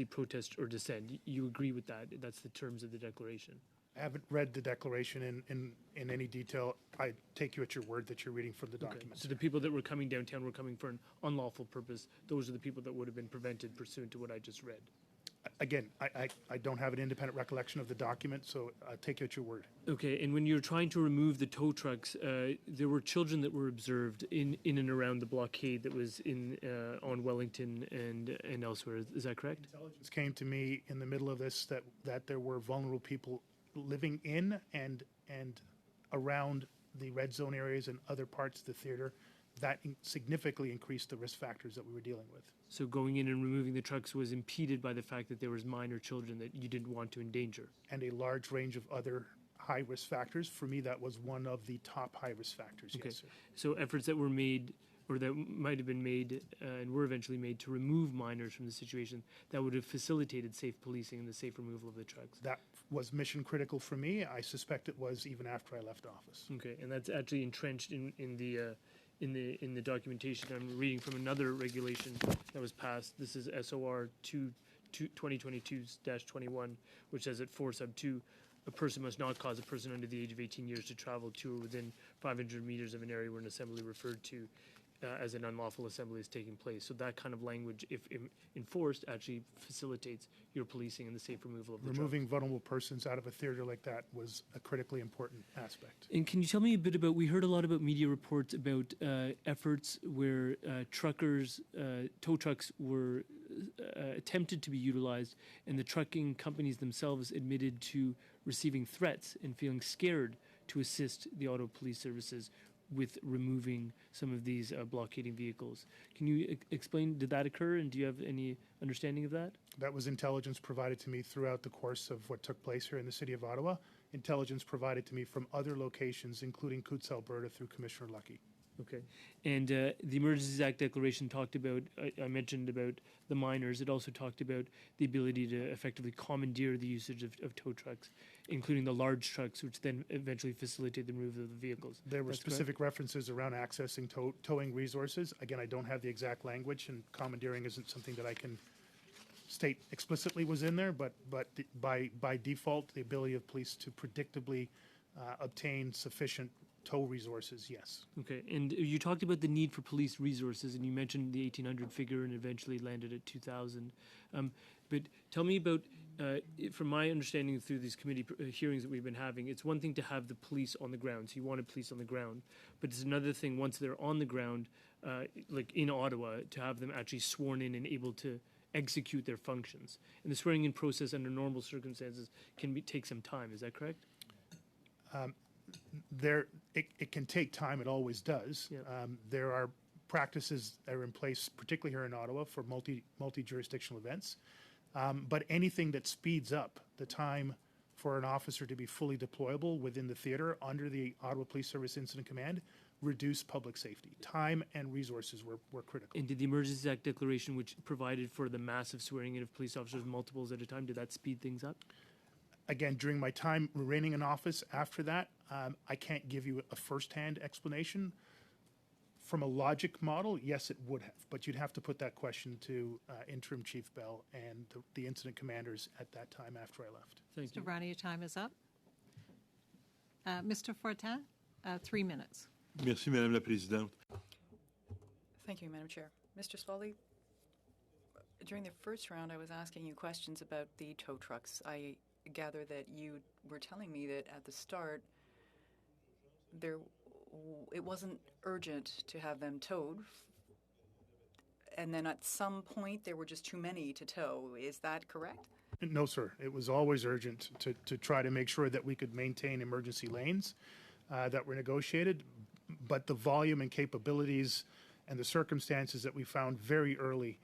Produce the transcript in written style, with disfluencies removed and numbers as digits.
protest or dissent. You agree with that? That's the terms of the declaration. I haven't read the declaration in any detail. I take you at your word that you're reading from the document. So the people that were coming downtown were coming for an unlawful purpose. Those are the people that would have been prevented pursuant to what I just read. Again, I don't have an independent recollection of the document, so I'll take you at your word. Okay, and when you're trying to remove the tow trucks, there were children that were observed in and around the blockade that was on Wellington and elsewhere. Is that correct? Intelligence came to me in the middle of this that there were vulnerable people living in and around the red zone areas and other parts of the theater. That significantly increased the risk factors that we were dealing with. So going in and removing the trucks was impeded by the fact that there was minor children that you didn't want to endanger. And a large range of other high risk factors. For me, that was one of the top high risk factors. Okay. Yes, sir. So efforts that were made or that might have been made and were eventually made to remove minors from the situation, that would have facilitated safe policing and the safe removal of the trucks. That was mission critical for me. I suspect it was even after I left office. Okay, and that's actually entrenched in the documentation. I'm reading from another regulation that was passed. This is SOR 2022-21, which says at 4 sub 2, a person must not cause a person under the age of 18 years to travel to or within 500 meters of an area where an assembly referred to as an unlawful assembly is taking place. So that kind of language, if enforced, actually facilitates your policing and the safe removal of the Removing vulnerable persons out of a theater like that was a critically important aspect. And can you tell me a bit about, we heard a lot about media reports about efforts where tow trucks were attempted to be utilized, and the trucking companies themselves admitted to receiving threats and feeling scared to assist the auto police services with removing some of these blockading vehicles. Can you explain, did that occur, and do you have any understanding of that? That was intelligence provided to me throughout the course of what took place here in the city of Ottawa. Intelligence provided to me from other locations, including Coutts, Alberta, through Commissioner Lucky. Okay. And the Emergencies Act declaration talked about, I mentioned about the minors. It also talked about the ability to effectively commandeer the usage of tow trucks, including the large trucks, which then eventually facilitate the removal of the vehicles. There were specific references around accessing towing resources. Again, I don't have the exact language, and commandeering isn't something that I can state explicitly was in there, but by default, the ability of police to predictably obtain sufficient tow resources, yes. Okay, and you talked about the need for police resources, and you mentioned the 1,800 figure and eventually landed at 2,000. But tell me about, from my understanding through these committee hearings that we've been having, it's one thing to have the police on the ground, so you wanted police on the ground, but it's another thing once they're on the ground, like in Ottawa, to have them actually sworn in and able to execute their functions. And the swearing in process under normal circumstances can take some time, is that correct? It can take time. It always does. Yep. There are practices that are in place, particularly here in Ottawa, for multi-jurisdictional events. But anything that speeds up the time for an officer to be fully deployable within the theater under the Ottawa Police Service Incident Command reduce public safety. Time and resources were critical. And did the Emergencies Act declaration, which provided for the massive swearing in of police officers multiples at a time, did that speed things up? Again, during my time remaining in office after that, I can't give you a first-hand explanation. From a logic model, yes, it would have, but you'd have to put that question to Interim Chief Bell and the incident commanders at that time after I left. Thank you. Mr. Virani, your time is up. Mr. Fortin, 3 minutes. Merci, Madame la Présidente. Thank you, Madam Chair. Mr. Sloly, during the first round, I was asking you questions about the tow trucks. I gather that you were telling me that at the start, it wasn't urgent to have them towed, and then at some point there were just too many to tow. Is that correct? No, sir. It was always urgent to try to make sure that we could maintain emergency lanes that were negotiated, but the volume and capabilities and the circumstances that we found very early